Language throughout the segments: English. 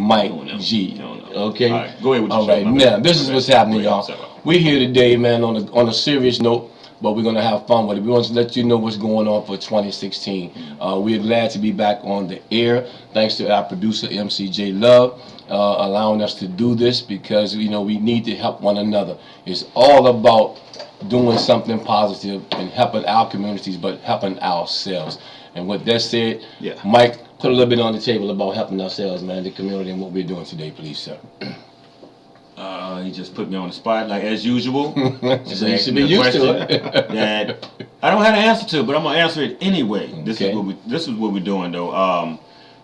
Mike G. Okay? All right, go ahead with your All right, now, this is what's happening, y'all. We're here today, man, on a serious note, but we're going to have fun with it. We want to let you know what's going on for 2016. We're glad to be back on the air, thanks to our producer, MCJ Love, allowing us to do this because, you know, we need to help one another. It's all about doing something positive and helping our communities, but helping ourselves. And with that said, Mike, put a little bit on the table about helping ourselves, man, the community, and what we're doing today, please, sir. He just put me on the spot, like as usual. So you should be used to it. That I don't have an answer to, but I'm gonna answer it anyway. This is what we're doing though.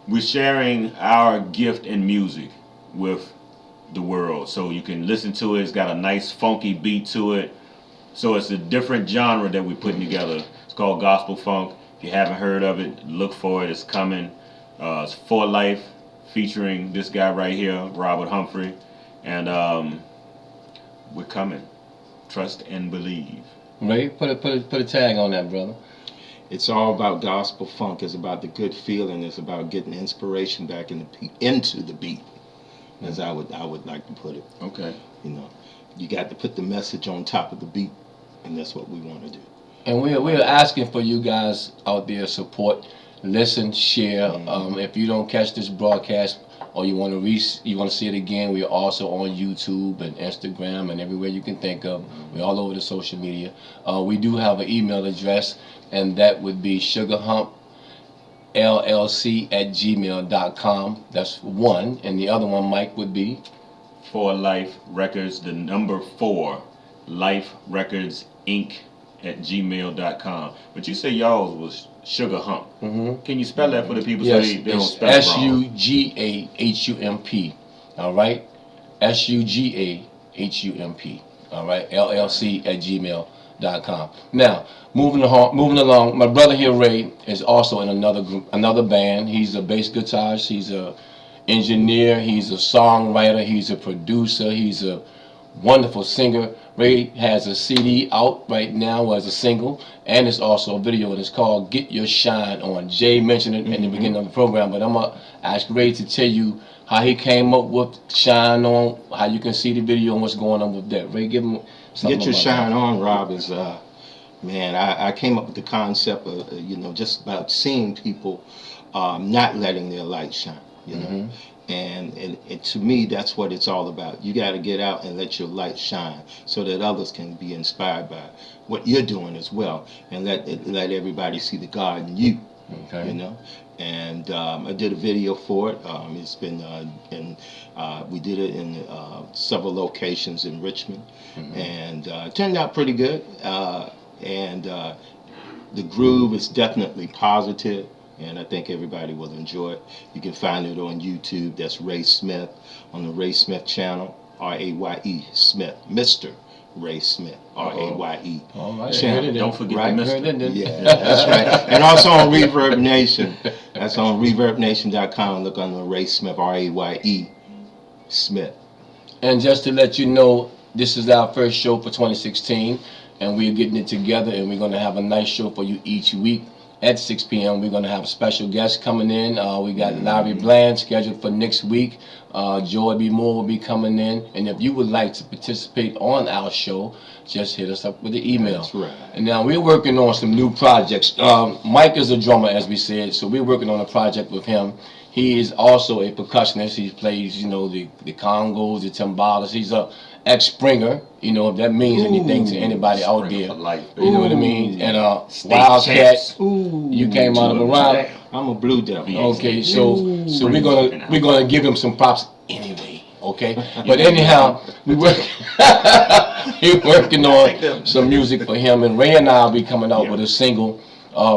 We're sharing our gift in music with the world, so you can listen to it. It's got a nice funky beat to it. So it's a different genre that we're putting together. It's called gospel funk. If you haven't heard of it, look for it. It's coming. It's For Life, featuring this guy right here, Robert Humphrey. And we're coming. Trust and believe. Ray, put a tag on that, brother. It's all about gospel funk. It's about the good feeling. It's about getting inspiration back into the beat, as I would like to put it. Okay. You know, you got to put the message on top of the beat, and that's what we want to do. And we're asking for you guys out there support, listen, share. If you don't catch this broadcast, or you want to see it again, we are also on YouTube and Instagram and everywhere you can think of. We're all over the social media. We do have an email address, and that would be sugarhumpllc@gmail.com. That's one, and the other one, Mike, would be For Life Records, the number 4, Life Records Inc. @gmail.com. But you say y'all was Sugar Hump. Can you spell that for the people so they don't spell it wrong? SUGAHUMP. All right? SUGAHUMP. All right? LLC@gmail.com. Now, moving along, my brother here, Ray, is also in another group, another band. He's a bass guitarist. He's a engineer. He's a songwriter. He's a producer. He's a wonderful singer. Ray has a CD out right now as a single, and it's also a video, and it's called Get Your Shine On. Jay mentioned it in the beginning of the program, but I'm going to ask Ray to tell you how he came up with Shine On, how you can see the video, and what's going on with that. Ray, give him something. Get Your Shine On, Rob, is, man, I came up with the concept of, just about seeing people not letting their light shine, you know. And to me, that's what it's all about. You got to get out and let your light shine so that others can be inspired by what you're doing as well, and let everybody see the God in you. Okay. You know. And I did a video for it. It's been we did it in several locations in Richmond, and it turned out pretty good. And the groove is definitely positive. And I think everybody will enjoy it. You can find it on YouTube. That's Ray Smith on the Ray Smith channel. RAYE Smith. Mr. Ray Smith. RAYE. All right. Channel. Don't forget the Mr. Yeah, that's right. And also on Reverb Nation. That's on ReverbNation.com. Look on the Ray Smith. RAYE Smith. And just to let you know, this is our first show for 2016, and we're getting it together, and we're going to have a nice show for you each week. At 6 p.m. we're going to have a special guest coming in. We got Larry Bland scheduled for next week. Joy B. Moore will be coming in. And if you would like to participate on our show, just hit us up with the email. That's right. And now we're working on some new projects. Mike is a drummer, as we said, so we're working on a project with him. He is also a percussionist. He plays, the congos, the timbales. He's a ex-Springer, if that means anything to anybody out there. You know what I mean? And Wildcat, you came out of a wild. I'm a Blue Devil. Okay, so we're gonna give him some props anyway. Okay, but anyhow, we're working on some music for him, and Ray and I will be coming out with a single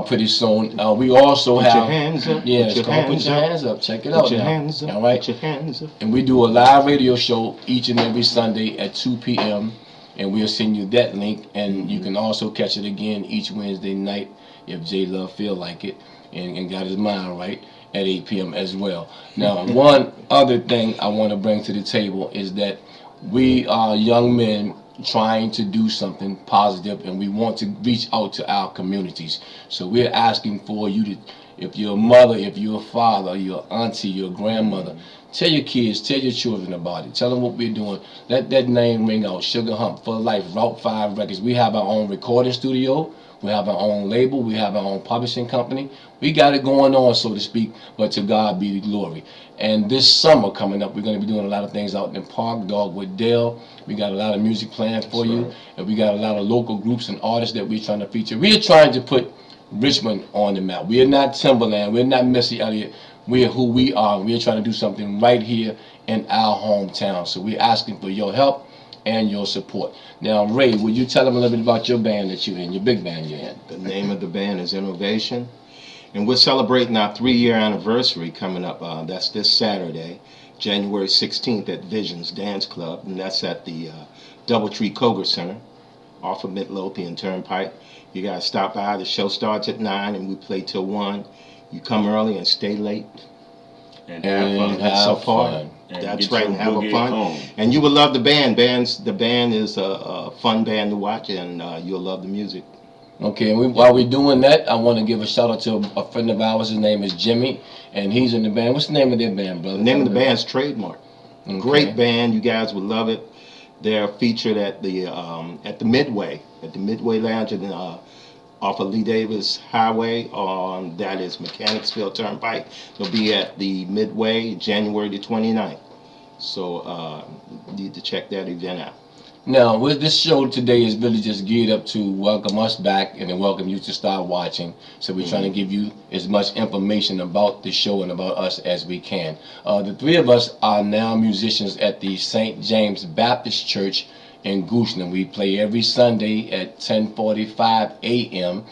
pretty soon. We also Put have your hands up. Yeah, Put it's your called Put hands Your up. Hands Up. Check it out. Put your now. hands up. All right. Put your hands up. And we do a live radio show each and every Sunday at 2 p.m. and we'll send you that link, and you can also catch it again each Wednesday night if J Love feel like it and got his mind right at 8 p.m. as well. Now, one other thing I want to bring to the table is that we are young men trying to do something positive, and we want to reach out to our communities. So we're asking for you to If you're a mother, if you're a father, you're an auntie, you're a grandmother, tell your kids, tell your children about it. Tell them what we're doing. Let that name ring out. Sugar Hump for Life, Route 5 Records. We have our own recording studio. We have our own label. We have our own publishing company. We got it going on, so to speak, but to God be the glory. And this summer coming up, we're going to be doing a lot of things out in the park, Dogwood Dale. We got a lot of music planned for you. And we got a lot of local groups and artists that we're trying to feature. We're trying to put Richmond on the map. We are not Timberland. We're not Missy Elliott. We are who we are. We're trying to do something right here in our hometown. So we're asking for your help and your support. Now, Ray, will you tell them a little bit about your band that you're in, your big band you're in? The name of the band is Innovation. And we're celebrating our 3-year anniversary coming up. That's this Saturday, January 16th at Visions Dance Club. And that's at the Doubletree Koger Center off of Midlothian Turnpike. You guys stop by. The show starts at 9 and we play till 1. You come early and stay late. And have fun. Have fun. That's right, and have a fun. And you will love the band. The band is a fun band to watch, and you'll love the music. Okay, and while we're doing that, I want to give a shout out to a friend of ours. His name is Jimmy, and he's in the band. What's the name of their band, brother? The name of the band's Trademark. Okay. Great band. You guys would love it. They're featured at the Midway, Lounge, and off of Lee Davis Highway on, that is Mechanicsville Turnpike. They'll be at the Midway January the 29th. So you need to check that event out. Now, with this show today is really just geared up to welcome us back and then welcome you to start watching. So we're trying to give you as much information about the show and about us as we can. The three of us are now musicians at the St. James Baptist Church in Goochland. We play every Sunday at 10:45 a.m.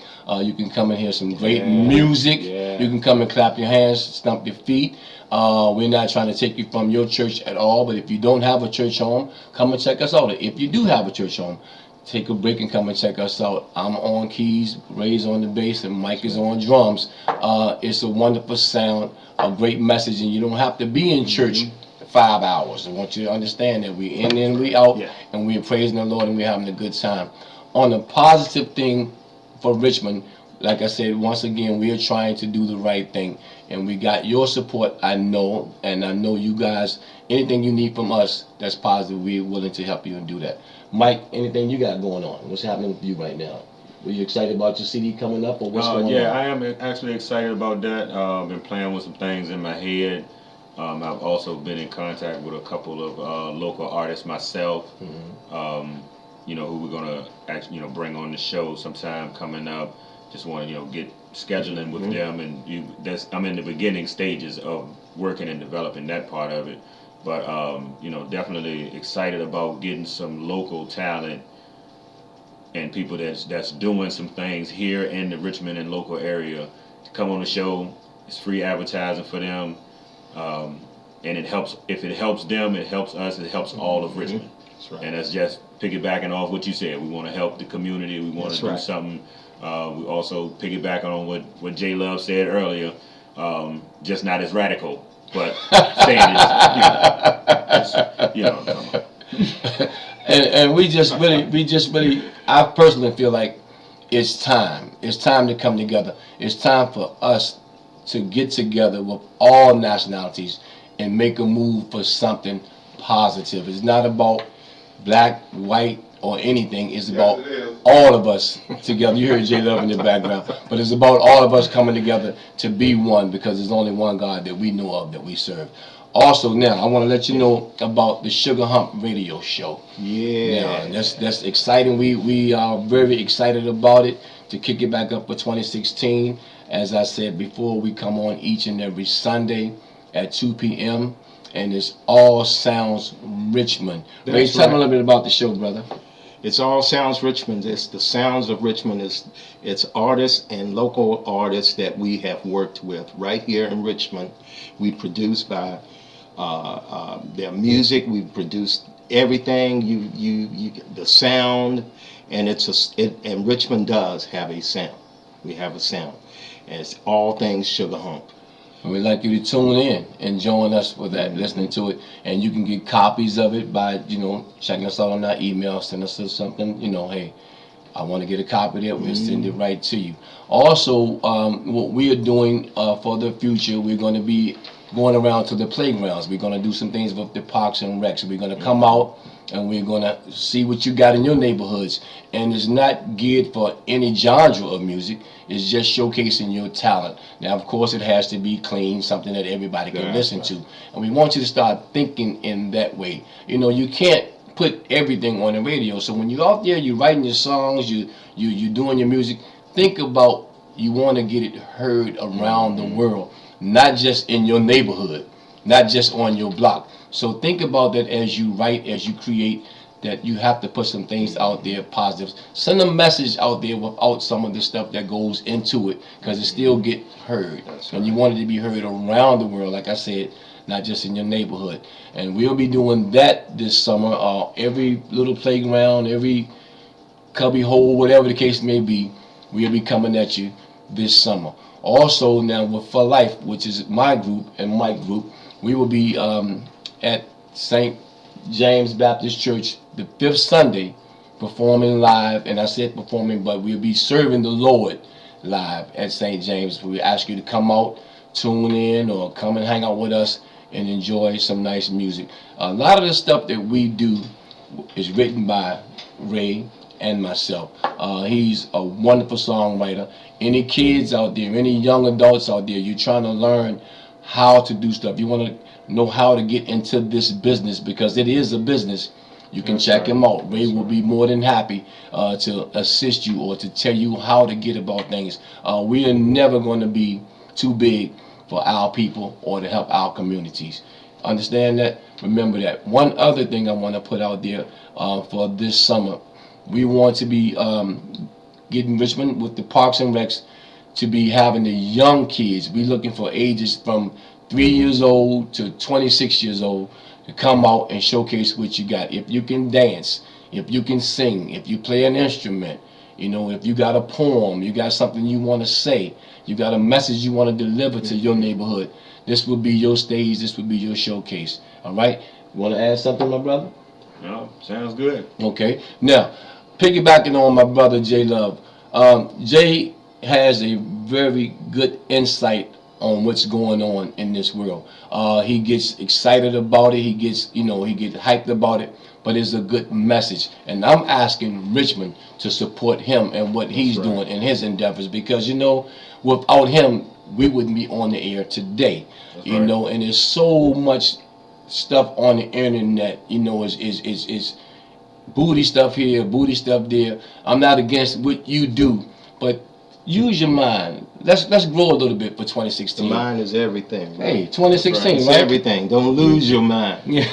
You can come and hear some great music. Yeah. You can come and clap your hands, stomp your feet. We're not trying to take you from your church at all, but if you don't have a church home, come and check us out. If you do have a church home, take a break and come and check us out. I'm on keys, Ray's on the bass, and Mike is on drums. It's a wonderful sound, a great message, and you don't have to be in church 5 hours. I want you to understand that we're in and we out, and we're praising the Lord and we're having a good time. On a positive thing for Richmond, like I said, once again, we are trying to do the right thing, and we got your support, I know, and I know you guys, anything you need from us that's positive, we're willing to help you and do that. Mike, anything you got going on? What's happening with you right now? Were you excited about your CD coming up, or what's going on? Yeah, I am actually excited about that. Been playing with some things in my head. I've also been in contact with a couple of local artists myself, you know, who we're gonna actually, bring on the show sometime coming up. Just want to, get scheduling with them, and I'm in the beginning stages of working and developing that part of it. But definitely excited about getting some local talent and people that's doing some things here in the Richmond and local area to come on the show. It's free advertising for them. And it helps. If it helps them, it helps us. It helps all of Richmond. That's right. And that's just piggybacking off what you said. We want to help the community. We want to do something. We also piggybacking on what J Love said earlier. Just not as radical, but saying it. And we just really, I personally feel like it's time. It's time to come together. It's time for us to get together with all nationalities and make a move for something positive. It's not about black, white, or anything. It's about all of us together. You hear J Love in the background, but it's about all of us coming together to be one, because there's only one God that we know of, that we serve. Also, now I want to let you know about the Sugar Hump radio show. Yeah, that's exciting. We are very excited about it, to kick it back up for 2016. As I said before, we come on each and every Sunday at 2 p.m. and it's All Sounds Richmond. Ray, tell me a little bit about the show, brother. It's All Sounds Richmond. It's the sounds of Richmond. It's artists and local artists that we have worked with right here in Richmond. We produce by their music. We produce everything. The sound, and and Richmond does have a sound. We have a sound, and it's all things Sugar Hump. And we'd like you to tune in and join us for that, listening to it. And you can get copies of it by, checking us out on our email, send us something, hey, I want to get a copy of that. We'll send it right to you. Also, what we are doing for the future, we're going to be going around to the playgrounds. We're going to do some things with the parks and recs. We're going to come out and we're going to see what you got in your neighborhoods. And it's not geared for any genre of music. It's just showcasing your talent. Now, of course, it has to be clean, something that everybody can listen to. And we want you to start thinking in that way. You know, you can't put everything on the radio. So when you're out there, you're writing your songs, you're doing your music, think about you want to get it heard around the world, not just in your neighborhood, not just on your block. So think about that as you write, as you create, that you have to put some things out there, positives. Send a message out there without some of the stuff that goes into it, because it still get heard. And you want it to be heard around the world, like I said, not just in your neighborhood. And we'll be doing that this summer. Every little playground, every cubby hole, whatever the case may be, we'll be coming at you this summer. Also, now with For Life, which is my group and my group, we will be at St. James Baptist Church the 5th Sunday performing live. And I said performing, but we'll be serving the Lord live at St. James. We ask you to come out, tune in, or come and hang out with us and enjoy some nice music. A lot of the stuff that we do is written by Ray and myself. He's a wonderful songwriter. Any kids out there, any young adults out there, you're trying to learn how to do stuff, you want to know how to get into this business, because it is a business, you can check him out. Ray will be more than happy to assist you or to tell you how to get about things. We are never going to be too big for our people or to help our communities. Understand that? Remember that. One other thing I want to put out there for this summer, we want to be getting Richmond with the Parks and Recs to be having the young kids. We're looking for ages from 3 years old to 26 years old to come out and showcase what you got. If you can dance, if you can sing, if you play an instrument, you know, if you got a poem, you got something you want to say, you got a message you want to deliver to your neighborhood, this will be your stage, this will be your showcase. All right? You want to add something, my brother? No, sounds good. Okay. Now, piggybacking on my brother Jay Love, Jay has a very good insight on what's going on in this world. He gets excited about it. He gets, he gets hyped about it. But it's a good message, and I'm asking Richmond to support him and what he's doing in his endeavors, because without him, we wouldn't be on the air today. And there's so much stuff on the internet. Is booty stuff here, booty stuff there. I'm not against what you do, but use your mind. Let's grow a little bit for 2016. The mind is everything. Right? Hey, 2016, It's right? everything. Don't lose your mind. Yeah,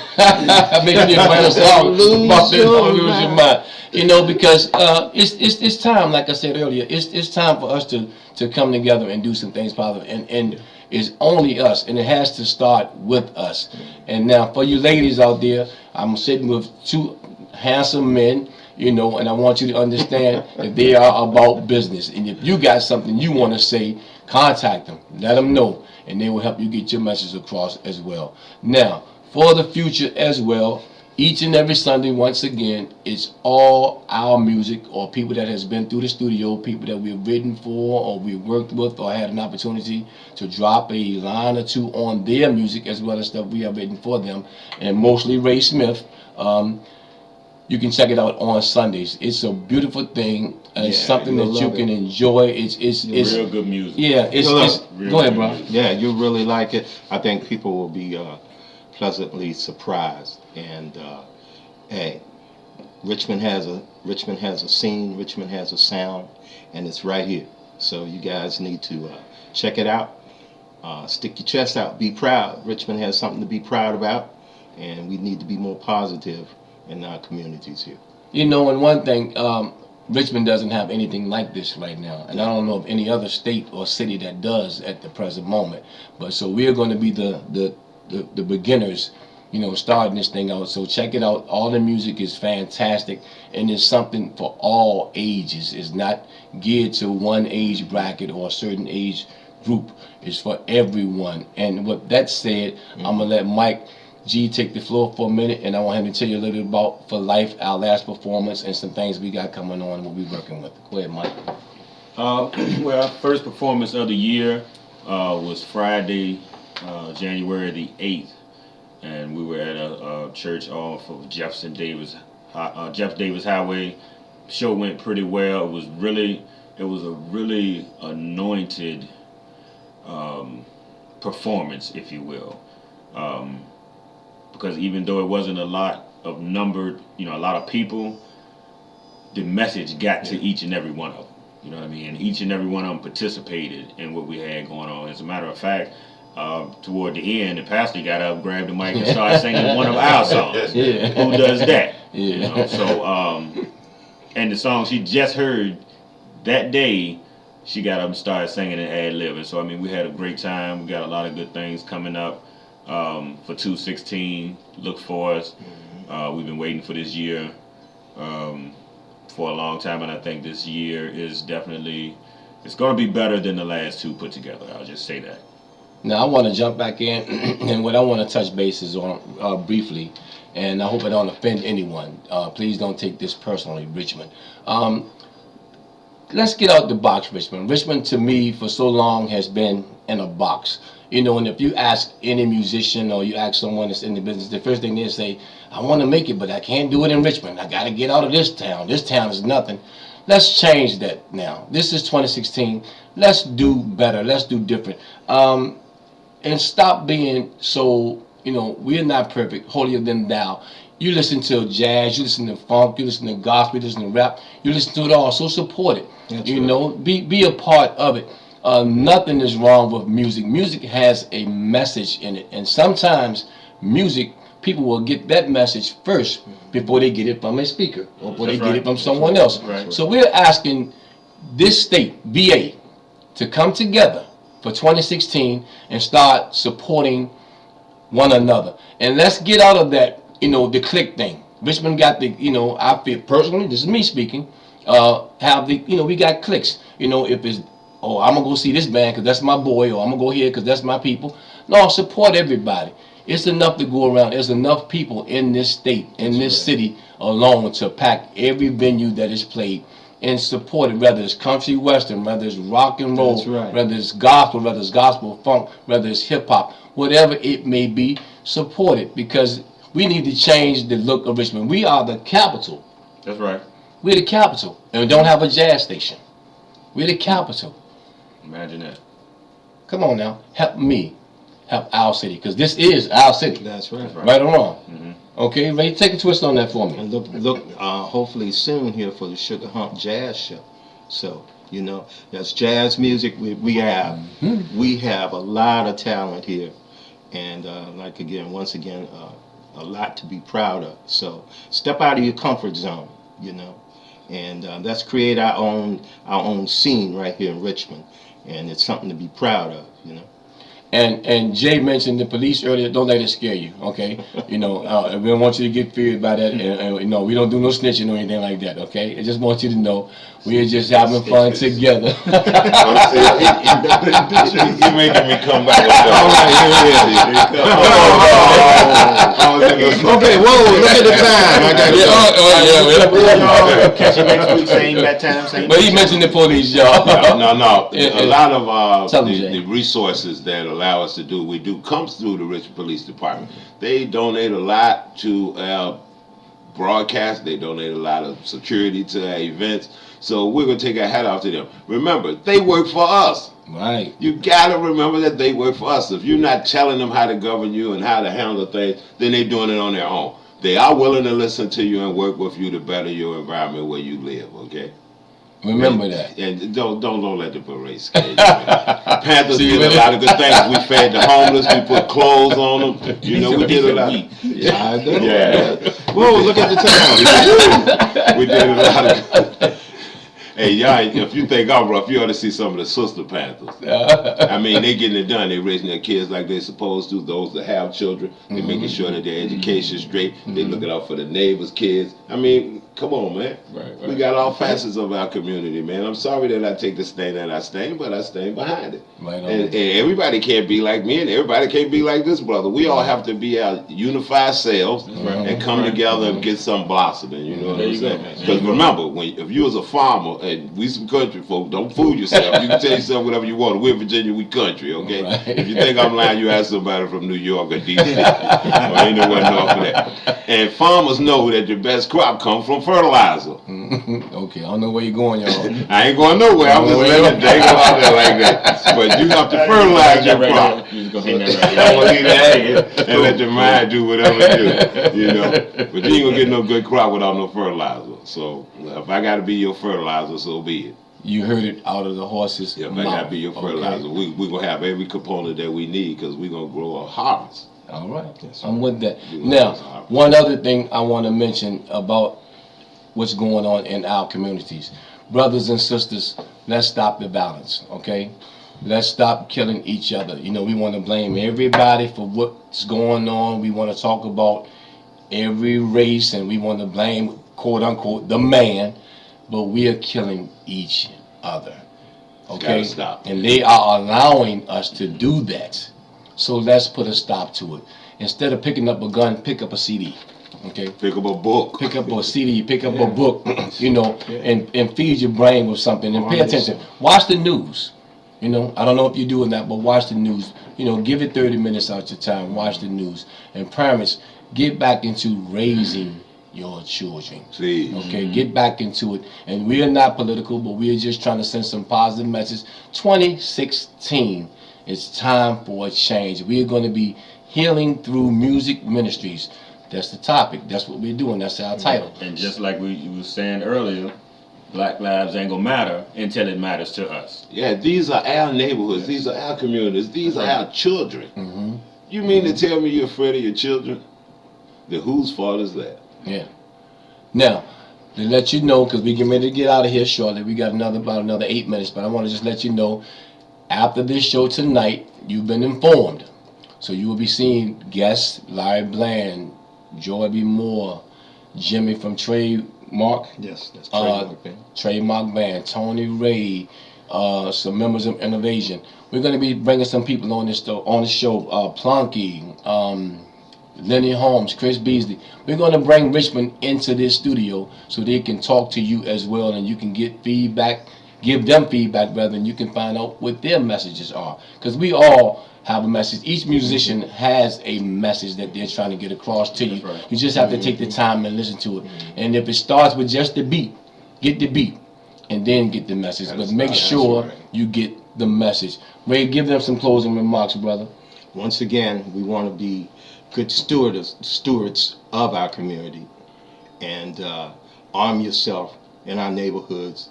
maybe don't lose your mind. Because it's time. Like I said earlier, it's time for us to come together and do some things positive. And it's only us, and it has to start with us. And now for you ladies out there, I'm sitting with two handsome men. And I want you to understand that they are about business. And if you got something you want to say, contact them. Let them know. And they will help you get your message across as well. Now, for the future as well, each and every Sunday, once again, it's all our music or people that has been through the studio, people that we've written for or we've worked with or had an opportunity to drop a line or two on their music, as well as stuff we have written for them. And mostly Ray Smith. You can check it out on Sundays. It's a beautiful thing. It's something that you can enjoy. It's real good music. Yeah, go ahead, bro. Yeah, you really like it. I think people will be pleasantly surprised. And hey, Richmond has a scene. Richmond has a sound, and it's right here. So you guys need to check it out. Stick your chest out. Be proud. Richmond has something to be proud about, and we need to be more positive in our communities here. And one thing, Richmond doesn't have anything like this right now, and I don't know of any other state or city that does at the present moment. But so we're going to be the beginners, starting this thing out. So check it out. All the music is fantastic, and it's something for all ages. It's not geared to one age bracket or a certain age group. It's for everyone. And with that said, I'm gonna let Mike G take the floor for a minute, and I want him to tell you a little bit about For Life, our last performance, and some things we got coming on. We'll be working with. Go ahead, Mike. Well, our first performance of the year was Friday, January the 8th, and we were at a church off of Jeff Davis Highway. Show went pretty well. It was a really anointed performance, if you will, because even though it wasn't a lot of a lot of people, the message got to each and every one of them. You know what I mean? And each and every one of them participated in what we had going on. As a matter of fact, toward the end, the pastor got up, grabbed the mic, and started singing one of our songs. Yeah. Who does that? Yeah. You know, so, and the song she just heard that day, she got up and started singing and ad-libbing. So, I mean, we had a great time. We got a lot of good things coming up for 216. Look for us. We've been waiting for this year for a long time, and I think this year is definitely, it's going to be better than the last two put together. I'll just say that. Now I want to jump back in, and what I want to touch bases on briefly, and I hope I don't offend anyone. Please don't take this personally, Richmond. Let's get out the box, Richmond. Richmond, to me, for so long has been in a box. You know, and if you ask any musician or you ask someone that's in the business, the first thing they say, I want to make it, but I can't do it in Richmond. I got to get out of this town. This town is nothing. Let's change that now. This is 2016. Let's do better. Let's do different. And stop being so, we're not perfect, holier than thou. You listen to jazz, you listen to funk, you listen to gospel, you listen to rap, you listen to it all. So support it. That's you right. know, be a part of it. Nothing is wrong with music. Music has a message in it, and sometimes music, people will get that message first before they get it from a speaker or before they get it from someone else. Right. So we're asking this state, VA, to come together for 2016 and start supporting one another. And let's get out of that, the clique thing. Richmond got the, I feel personally, this is me speaking, have the, we got cliques. If it's, I'm going to go see this band because that's my boy, or I'm going to go here because that's my people. No, support everybody. It's enough to go around. There's enough people in this state, in this city alone to pack every venue that is played and support it, whether it's country western, whether it's rock and roll, That's right. whether it's gospel, whether it's gospel funk, whether it's hip hop, whatever it may be, support it, because we need to change the look of Richmond. We are the capital. That's right. We're the capital, and we don't have a jazz station. We're the capital. Imagine that. Come on now, help me, help our city, because this is our city. That's right. Right or wrong? Okay, Ray, take a twist on that for me. And look, hopefully soon here for the Sugar Hump Jazz Show. So, that's jazz music. We have a lot of talent here, and once again, a lot to be proud of. So step out of your comfort zone, and let's create our own scene right here in Richmond, and it's something to be proud of, And Jay mentioned the police earlier. Don't let it scare you, okay? We don't want you to get feared by that. And we don't do no snitching or anything like that, okay? I just want you to know we're just having fun together. You're making me come back. Okay, whoa, look at the time. I got Catch you next week, same bad time, same. But he mentioned the police, y'all. No. A lot of Tell me, Jay. the resources that allow us to do what we do comes through the Richmond Police Department. They donate a lot to our broadcast. They donate a lot of security to our events. So we're going to take our hat off to them. Remember, they work for us. Right. You got to remember that they work for us. If you're not telling them how to govern you and how to handle things, then they're doing it on their own. They are willing to listen to you and work with you to better your environment where you live, okay? Remember that. And don't let the parade scare you. Panthers did a lot of good things. We fed the homeless. We put clothes on them. We did a lot. Yeah. Whoa, look at the time. We did a lot of. Hey, y'all, if you think I'm rough, you ought to see some of the sister Panthers. I mean, they getting it done. They raising their kids like they're supposed to. Those that have children, they making sure that their education's straight. They looking out for the neighbors' kids. I mean, Come on, man. Right. We got all facets of our community, man. I'm sorry that I take the stand that I stand, but I stand behind it. Right on. And everybody can't be like me, and everybody can't be like this brother. We all have to be our unified selves and come together and get some blossoming. You know what There I'm you go, saying? man. Because remember, if you was a farmer, and we some country folk, don't fool yourself. You can tell yourself whatever you want. We're in Virginia, we country, okay? Right. If you think I'm lying, you ask somebody from New York or D.C. or anywhere north of that. And farmers know that the best crop comes from fertilizer. Okay, I don't know where you're going, y'all. I ain't going nowhere. I'm just letting it dangle out there like that. But you have to fertilize your crop. You just gonna hang that right I'm gonna leave that there. and let your mind do whatever it do. You know, but you ain't gonna get no good crop without no fertilizer. So if I gotta be your fertilizer, so be it. You heard it out of the horse's If mouth. I gotta be your fertilizer, Okay. we gonna have every component that we need because we gonna grow a harvest. All right, I'm with that. You Now, know, one other thing I want to mention about what's going on in our communities. Brothers and sisters, let's stop the violence, okay? Let's stop killing each other. You know, we want to blame everybody for what's going on. We want to talk about every race and we want to blame, quote unquote, the man, but we are killing each other, okay? Gotta stop. And they are allowing us to do that. So let's put a stop to it. Instead of picking up a gun, pick up a CD, okay? Pick up a book. Pick up a CD, pick up a book, you know, and feed your brain with something and pay attention. Watch the news. You know, I don't know if you're doing that, but watch the news. You know, give it 30 minutes out your time. Watch the news. And parents, get back into raising your children. See. Okay, get back into it. And we are not political, but we are just trying to send some positive message. 2016, it's time for a change. We are going to be healing through music ministries. That's the topic. That's what we're doing. That's our title. And just like we were saying earlier, Black lives ain't gonna matter until it matters to us. Yeah, these are our neighborhoods. These are our communities. These are our children. Mm-hmm. You mean to tell me you're afraid of your children? Then whose fault is that? Yeah. Now, to let you know, because we get ready to get out of here shortly, we got about another 8 minutes, but I want to just let you know, after this show tonight, you've been informed. So you will be seeing guests, Larry Bland, Joy B. Moore, Jimmy from Trademark, Yes, that's Trademark Band, Tony Ray, some members of Innovation. We're going to be bringing some people on the show, Plunky, Lenny Holmes, Chris Beasley. We're going to bring Richmond into this studio so they can talk to you as well, and you can get feedback, give them feedback rather than you can find out what their messages are. Because we all have a message. Each musician has a message that they're trying to get across to you. Right. You just have to take the time and listen to it. And if it starts with just the beat, get the beat and then get the message. But make sure you get the message. Ray, give them some closing remarks, brother. Once again, we want to be good stewards of our community, and arm yourself in our neighborhoods.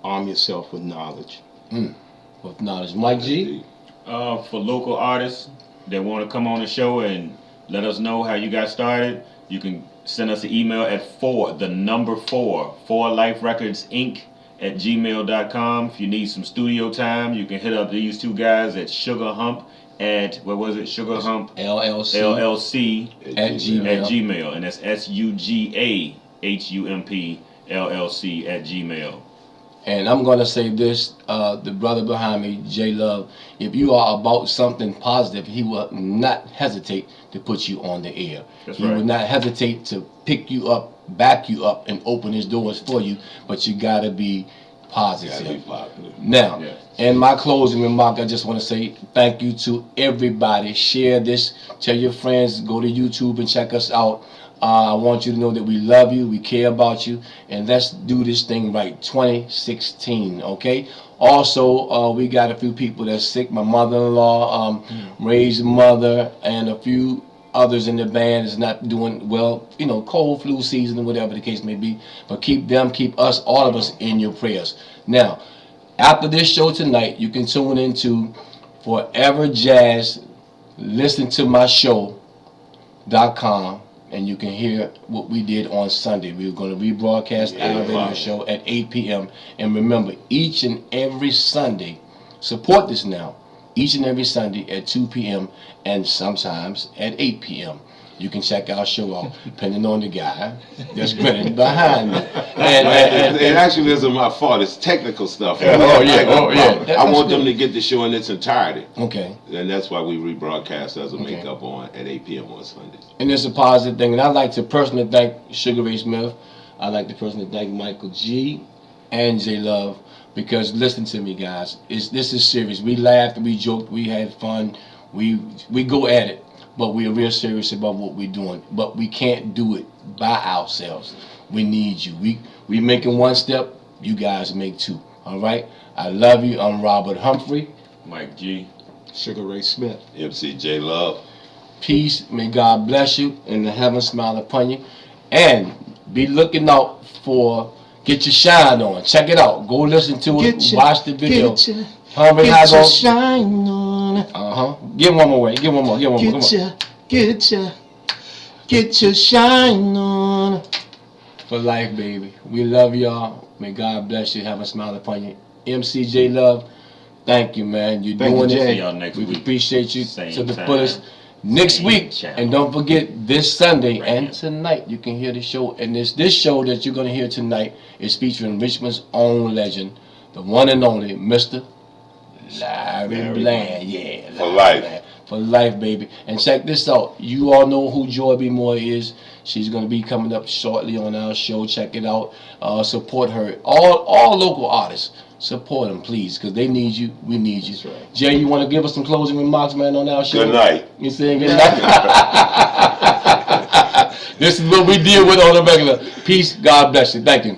Arm yourself with knowledge. With knowledge. Mike G? For local artists that want to come on the show and let us know how you got started, you can send us an email at 4 Life Records Inc. @gmail.com. If you need some studio time, you can hit up these two guys at Sugar Hump at, what was it? Sugar Hump LLC. LLC At Gmail. at Gmail. And that's SUGAHUMP LLC at Gmail. And I'm going to say this, the brother behind me, J Love, if you are about something positive, he will not hesitate to put you on the air. That's He right. will not hesitate to pick you up, back you up, and open his doors for you, but you got to be positive. Gotta be positive. Now, Yes. in my closing remark, I just want to say thank you to everybody. Share this, tell your friends, go to YouTube and check us out. I want you to know that we love you, we care about you, and let's do this thing right. 2016, okay? Also, we got a few people that's sick. My mother-in-law, Ray's mother, and a few others in the band is not doing well. You know, cold, flu season, or whatever the case may be. But keep them, keep us, all of us in your prayers. Now, after this show tonight, you can tune into Forever Jazz. Listen to my show.com. And you can hear what we did on Sunday. We were going to rebroadcast our radio show at 8 p.m. And remember, each and every Sunday, support this now, each and every Sunday at 2 p.m. and sometimes at 8 p.m. you can check our show out, depending on the guy that's grinning behind me. It actually isn't my fault. It's technical stuff. Oh, yeah. I want them to get the show in its entirety, Okay. and that's why we rebroadcast as a Okay. makeup on at 8 p.m. on Sundays. And it's a positive thing. And I'd like to personally thank Sugar Ray Smith. I'd like to personally thank Michael G. and J Love, because listen to me, guys. This is serious. We laughed, we joked, we had fun. We go at it, but we are real serious about what we're doing. But we can't do it by ourselves. We need you. We making one step. You guys make two. All right. I love you. I'm Robert Humphrey. Mike G. Sugar Ray Smith. MCJ Love. Peace. May God bless you and the heaven smile upon you. And be looking out for Get Your Shine On. Check it out. Go listen to it. Watch the video. Get your, Humphrey, get your shine on. Give one more way. Give one more. Give one more. Come on. Get your shine on. For life, baby. We love y'all. May God bless you. Have a smile upon you. MCJ Love. Thank you, man. You're Thank doing you, it. Jay. See y'all next We week. appreciate you Same to the time, fullest. Next same week, channel. and don't forget this Sunday Right and here. tonight, you can hear the show. And this show that you're gonna hear tonight is featuring Richmond's own legend, the one and only Mr. Larry Bland. Yeah, For Larry life. Bland. For life, baby. And check this out. You all know who Joy B. Moore is. She's gonna be coming up shortly on our show. Check it out. Support her. All local artists. Support them, please, because they need you. We need you. That's right. Jay, you want to give us some closing remarks, man, on our show? Good night. You saying good night? This is what we deal with on the regular. Peace. God bless you. Thank you.